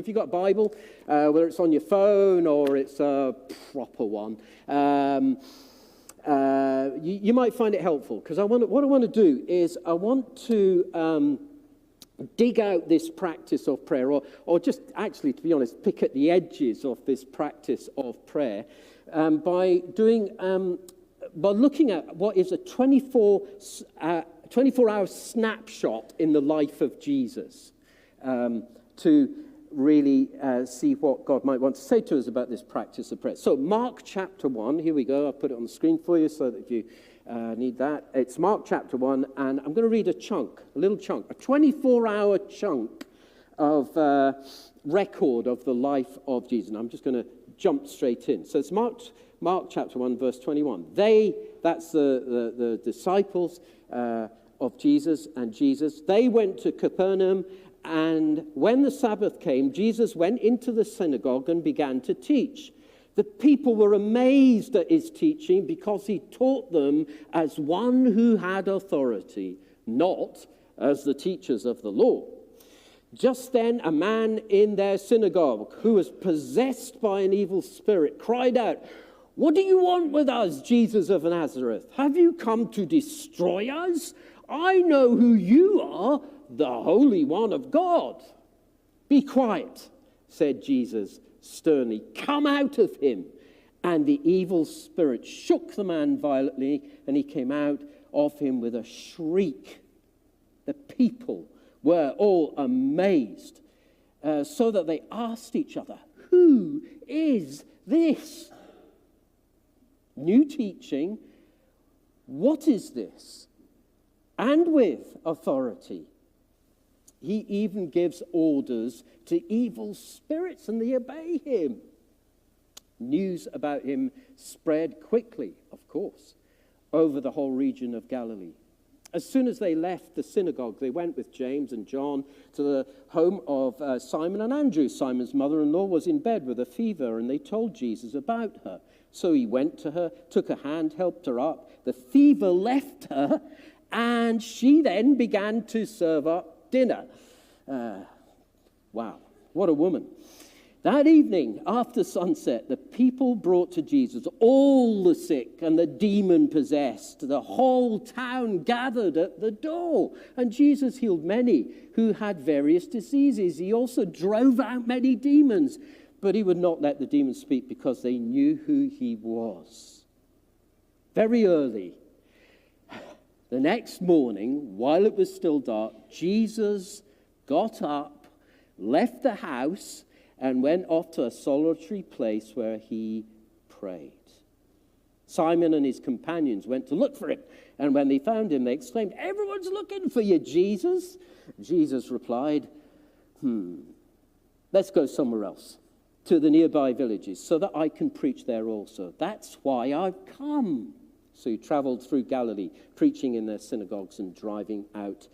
if you've got a Bible, whether it's on your phone or it's a proper one, you might find it helpful, because what I want to do is I want to dig out this practice of prayer, or just actually, to be honest, pick at the edges of this practice of prayer by looking at what is a 24-hour snapshot in the life of Jesus, to really see what God might want to say to us about this practice of prayer. So Mark chapter 1, here we go. I'll put it on the screen for you so that if you need that. It's Mark chapter 1, and I'm going to read a little chunk, a 24-hour chunk of record of the life of Jesus. And I'm just going to jump straight in. So it's Mark chapter 1, verse 21. That's the disciples of Jesus, they went to Capernaum, and when the Sabbath came, Jesus went into the synagogue and began to teach. The people were amazed at his teaching because he taught them as one who had authority, not as the teachers of the law. Just then, a man in their synagogue who was possessed by an evil spirit cried out, "What do you want with us, Jesus of Nazareth? Have you come to destroy us? I know who you are, the Holy One of God." "Be quiet," said Jesus sternly. "Come out of him." And the evil spirit shook the man violently, and he came out of him with a shriek. The people were all amazed, so that they asked each other, "Who is this?" New teaching. What is this? And with authority. He even gives orders to evil spirits, and they obey him. News about him spread quickly, of course, over the whole region of Galilee. As soon as they left the synagogue, they went with James and John to the home of Simon and Andrew. Simon's mother-in-law was in bed with a fever, and they told Jesus about her. So he went to her, took her hand, helped her up. The fever left her, and she then began to serve up dinner. Wow, what a woman. That evening, after sunset, the people brought to Jesus all the sick and the demon-possessed. The whole town gathered at the door, and Jesus healed many who had various diseases. He also drove out many demons, but he would not let the demons speak because they knew who he was. Very early, the next morning, while it was still dark, Jesus got up, left the house, and went off to a solitary place where he prayed. Simon and his companions went to look for him, and when they found him, they exclaimed, "Everyone's looking for you, Jesus." Jesus replied, "Let's go somewhere else, to the nearby villages, so that I can preach there also. That's why I've come." So he traveled through Galilee, preaching in their synagogues and driving out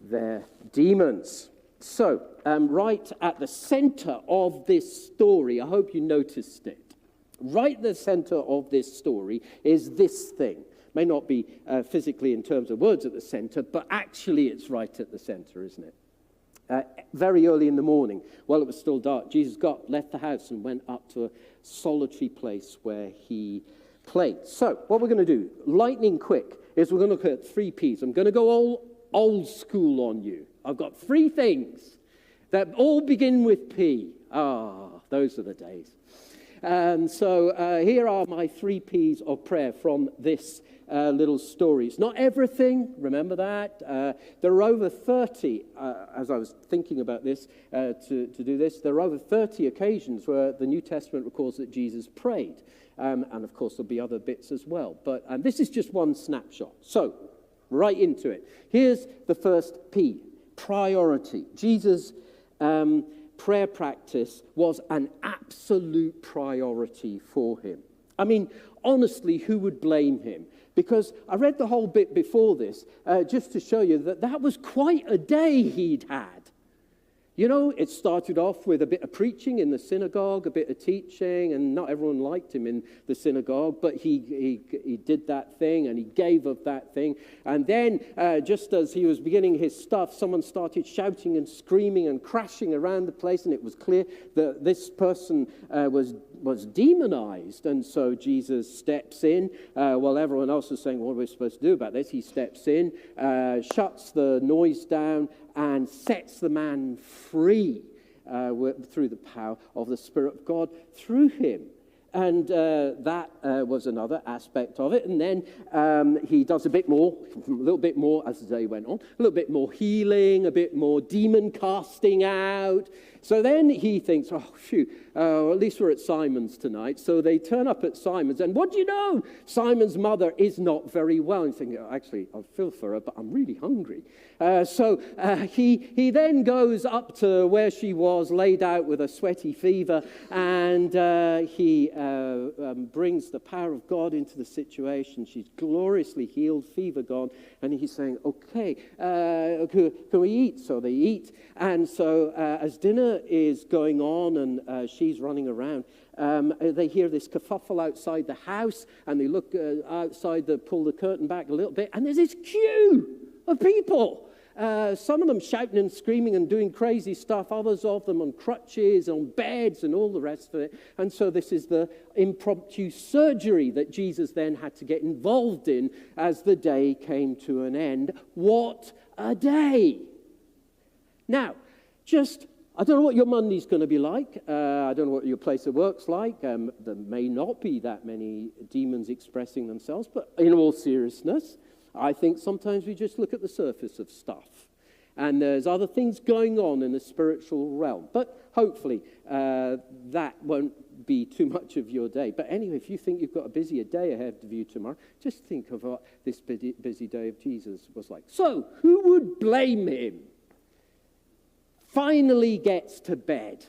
their demons. So, right at the center of this story, I hope you noticed it. Right at the center of this story is this thing. May not be physically in terms of words at the center, but actually it's right at the center, isn't it? Very early in the morning, while it was still dark, Jesus left the house and went up to a solitary place where he prayed. So, what we're going to do, lightning quick, is we're going to look at 3 P's. I'm going to go all old school on you. I've got 3 things that all begin with P. Those are the days. And so here are my 3 P's of prayer from this little story. It's not everything, remember that. There are over 30, as I was thinking about this, to do this, there are over 30 occasions where the New Testament records that Jesus prayed. And of course there'll be other bits as well. But this is just one snapshot. So, right into it. Here's the first P. Priority. Jesus' prayer practice was an absolute priority for him. I mean, honestly, who would blame him? Because I read the whole bit before this, just to show you that was quite a day he'd had. You know, it started off with a bit of preaching in the synagogue, a bit of teaching, and not everyone liked him in the synagogue, but he did that thing, and he gave of that thing. And then, just as he was beginning his stuff, someone started shouting and screaming and crashing around the place, and it was clear that this person was demonized. And so Jesus steps in while everyone else is saying, what are we supposed to do about this? He steps in, shuts the noise down, and sets the man free through the power of the Spirit of God through him. And that was another aspect of it. And then he does a little bit more as the day went on, a little bit more healing, a bit more demon casting out. So then he thinks, oh, phew, at least we're at Simon's tonight. So they turn up at Simon's, and what do you know? Simon's mother is not very well. And thinking, actually, I feel for her, but I'm really hungry. So he then goes up to where she was, laid out with a sweaty fever, and he brings the power of God into the situation. She's gloriously healed, fever gone, and he's saying, okay, can we eat? So they eat, and so as dinner is going on and she's running around, they hear this kerfuffle outside the house, and they look outside, pull the curtain back a little bit, and there's this queue of people. Some of them shouting and screaming and doing crazy stuff, others of them on crutches, on beds, and all the rest of it. And so this is the impromptu surgery that Jesus then had to get involved in as the day came to an end. What a day! Now, I don't know what your Monday's going to be like. I don't know what your place of work's like. There may not be that many demons expressing themselves, but in all seriousness, I think sometimes we just look at the surface of stuff, and there's other things going on in the spiritual realm. But hopefully that won't be too much of your day. But anyway, if you think you've got a busier day ahead of you tomorrow, just think of what this busy day of Jesus was like. So, who would blame him? Finally gets to bed,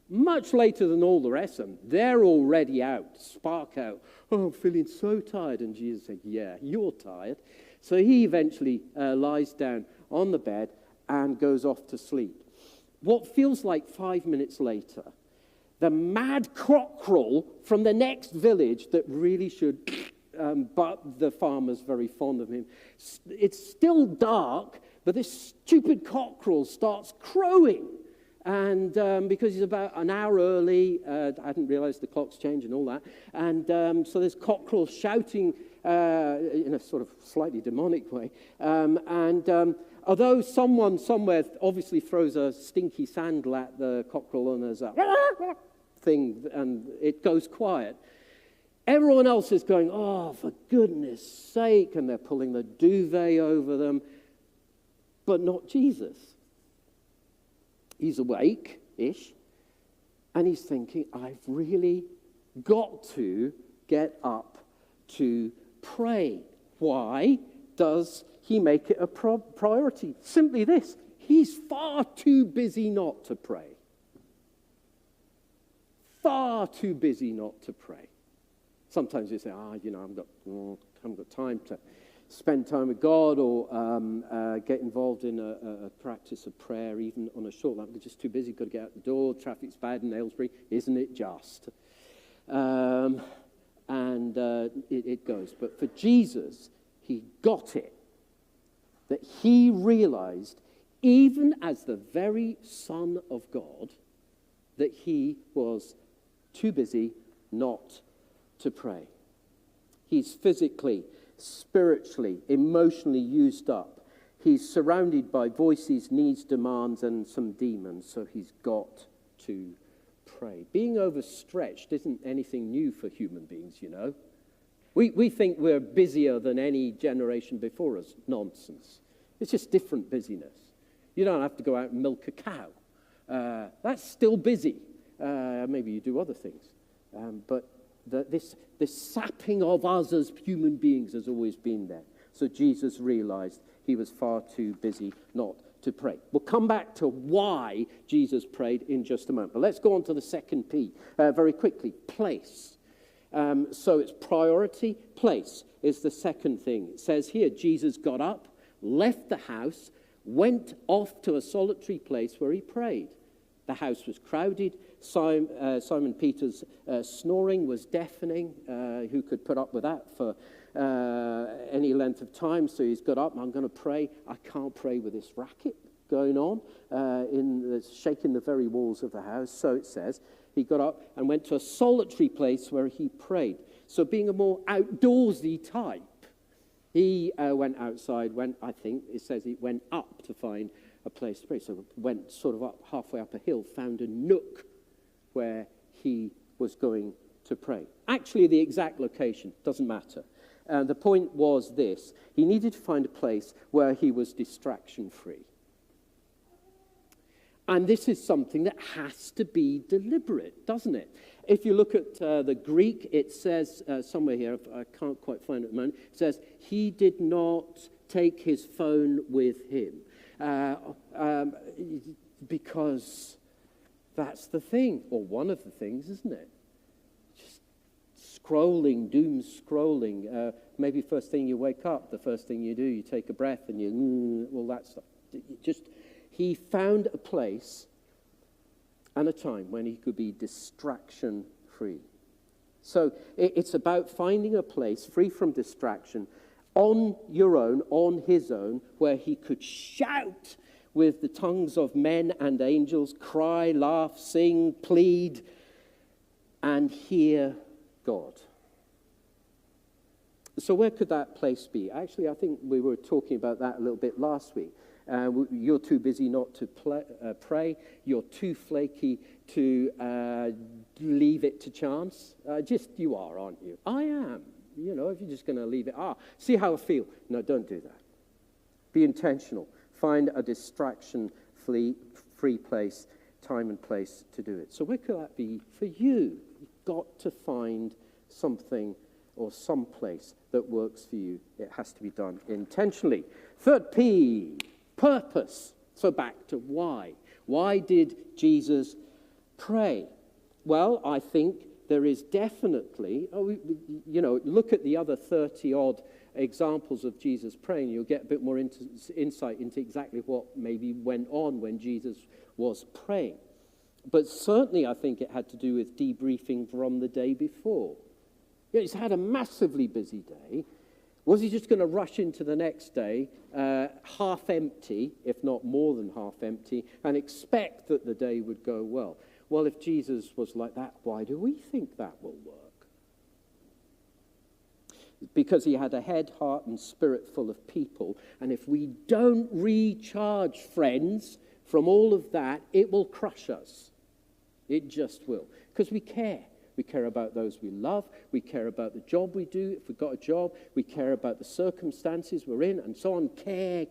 much later than all the rest of them. They're already out, spark out. Oh, I'm feeling so tired. And Jesus said, yeah, you're tired. So he eventually lies down on the bed and goes off to sleep. What feels like 5 minutes later, the mad cockerel from the next village that really should, but the farmer's very fond of him. It's still dark, but this stupid cockerel starts crowing. And because he's about an hour early, I hadn't realized the clock's changed and all that. And so there's cockerel shouting in a sort of slightly demonic way. Although someone somewhere obviously throws a stinky sandal at the cockerel and there's a thing and it goes quiet, everyone else is going, oh, for goodness sake, and they're pulling the duvet over them, but not Jesus. He's awake-ish, and he's thinking, I've really got to get up to pray. Why does he make it a priority? Simply this: he's far too busy not to pray. Far too busy not to pray. Sometimes we say, I haven't got time to spend time with God or get involved in a practice of prayer, even on a short line. We're just too busy, got to get out the door, traffic's bad in Aylesbury, isn't it just? It goes. But for Jesus, he got it. That he realized, even as the very Son of God, that he was too busy not to pray. He's physically, spiritually, emotionally used up. He's surrounded by voices, needs, demands, and some demons, so he's got to pray. Being overstretched isn't anything new for human beings, you know. We think we're busier than any generation before us. Nonsense. It's just different busyness. You don't have to go out and milk a cow. That's still busy. Maybe you do other things. But this sapping of us as human beings has always been there. So Jesus realized he was far too busy not to pray. We'll come back to why Jesus prayed in just a moment. But let's go on to the second P very quickly. Place. So it's priority. Place is the second thing. It says here, Jesus got up, left the house, went off to a solitary place where he prayed. The house was crowded. Simon Peter's snoring was deafening. Who could put up with that for any length of time? So he's got up. I'm going to pray. I can't pray with this racket going on, shaking the very walls of the house. So it says he got up and went to a solitary place where he prayed. So being a more outdoorsy type, he went outside, it says he went up to find a place to pray. So went sort of up, halfway up a hill, found a nook where he was going to pray. Actually, the exact location doesn't matter. The point was this: he needed to find a place where he was distraction-free. And this is something that has to be deliberate, doesn't it? If you look at the Greek, it says somewhere here, I can't quite find it at the moment, it says, he did not take his phone with him. Because that's the thing, or one of the things, isn't it? Just scrolling, doom scrolling. Maybe first thing you wake up, the first thing you do, you take a breath and all that stuff. He found a place and a time when he could be distraction-free. So it's about finding a place free from distraction on your own, on his own, where he could shout with the tongues of men and angels, cry, laugh, sing, plead, and hear God. So where could that place be? Actually, I think we were talking about that a little bit last week. You're too busy not to pray. You're too flaky to leave it to chance. You are, aren't you? I am. If you're just going to leave it, see how I feel. No, don't do that. Be intentional. Find a distraction-free place, time and place to do it. So where could that be for you? You've got to find something or some place that works for you. It has to be done intentionally. Third P, purpose. So back to why. Why did Jesus pray? Well, I think there is definitely, look at the other 30-odd examples of Jesus praying. You'll get a bit more insight into exactly what maybe went on when Jesus was praying. But certainly I think it had to do with debriefing from the day before. He's had a massively busy day. Was he just going to rush into the next day, half empty, if not more than half empty, and expect that the day would go well? Well, if Jesus was like that, why do we think that will work? Because he had a head, heart, and spirit full of people. And if we don't recharge, friends, from all of that, it will crush us. It just will. Because we care. We care about those we love. We care about the job we do. If we've got a job, we care about the circumstances we're in, and so on. Care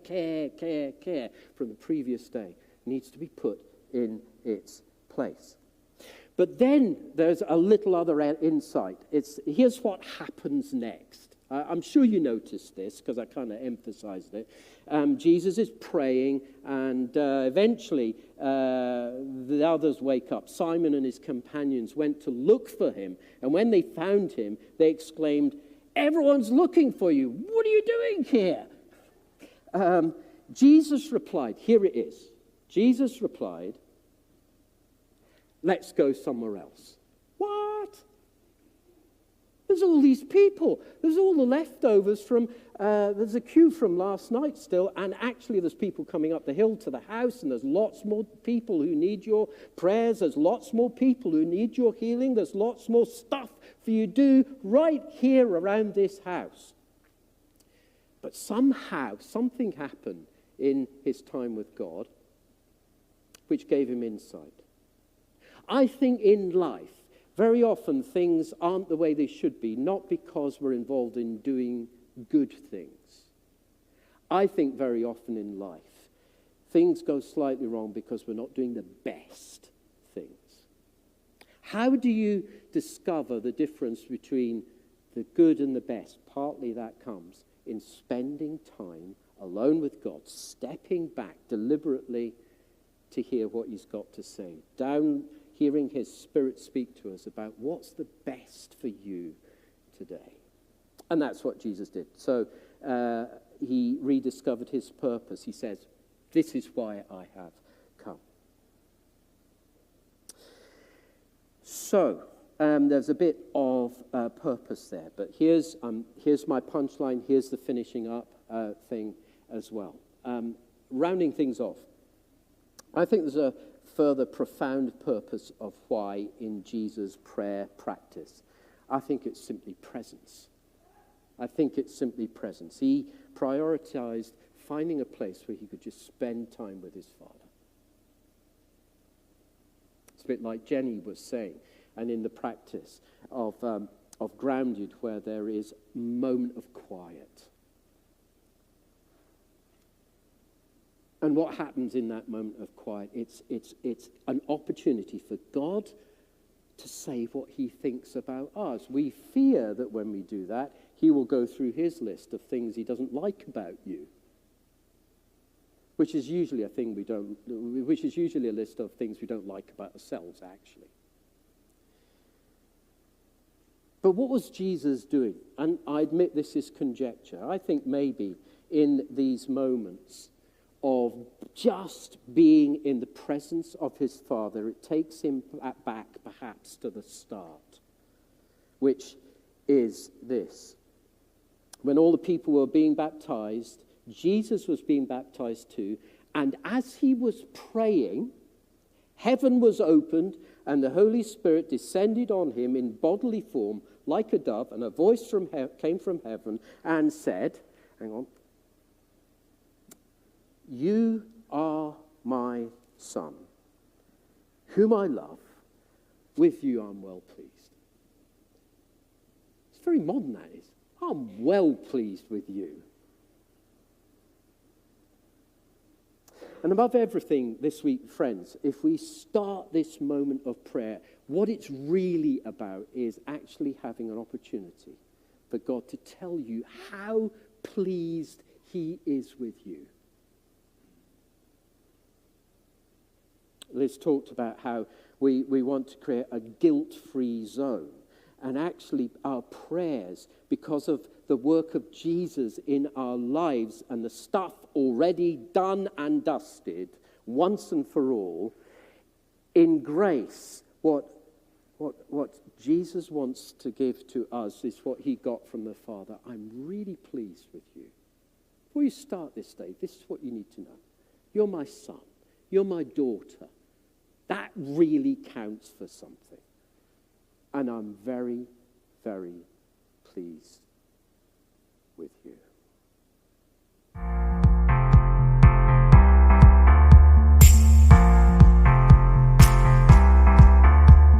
from the previous day needs to be put in its place. But then there's a little other insight. Here's what happens next. I'm sure you noticed this because I kind of emphasized it. Jesus is praying, and eventually the others wake up. Simon and his companions went to look for him, and when they found him, they exclaimed, "Everyone's looking for you. What are you doing here?" Jesus replied, here it is. Jesus replied, "Let's go somewhere else." What? There's all these people. There's all the leftovers from, there's a queue from last night still, and actually there's people coming up the hill to the house, and there's lots more people who need your prayers. There's lots more people who need your healing. There's lots more stuff for you to do right here around this house. But somehow, something happened in his time with God which gave him insight. I think in life, very often things aren't the way they should be, not because we're involved in doing good things. I think very often in life, things go slightly wrong because we're not doing the best things. How do you discover the difference between the good and the best? Partly that comes in spending time alone with God, stepping back deliberately to hear what he's got to say, hearing his Spirit speak to us about what's the best for you today. And that's what Jesus did. So he rediscovered his purpose. He says, This is why I have come. So, there's a bit of purpose there, but here's my punchline, here's the finishing up thing as well. Rounding things off, I think there's a further profound purpose of why in Jesus' prayer practice. I think it's simply presence. I think it's simply presence. He prioritized finding a place where he could just spend time with his Father. It's a bit like Jenny was saying, and in the practice of grounded, where there is a moment of quiet. And what happens in that moment of quiet? It's an opportunity for God to say what he thinks about us. We fear that when we do that, he will go through his list of things he doesn't like about you, which is usually a list of things we don't like about ourselves, actually. But what was Jesus doing? And I admit this is conjecture. I think maybe in these moments of just being in the presence of his Father, it takes him back perhaps to the start, which is this. When all the people were being baptized, Jesus was being baptized too, and as he was praying, heaven was opened, and the Holy Spirit descended on him in bodily form like a dove, and a voice came from heaven and said, hang on, "You are my Son, whom I love. With you I'm well pleased." It's very modern, that is. I'm well pleased with you. And above everything this week, friends, if we start this moment of prayer, what it's really about is actually having an opportunity for God to tell you how pleased he is with you. Liz talked about how we want to create a guilt-free zone. And actually our prayers, because of the work of Jesus in our lives and the stuff already done and dusted once and for all, in grace, what Jesus wants to give to us is what he got from the Father. I'm really pleased with you. Before you start this day, this is what you need to know. You're my son. You're my daughter. That really counts for something. And I'm very, very pleased with you.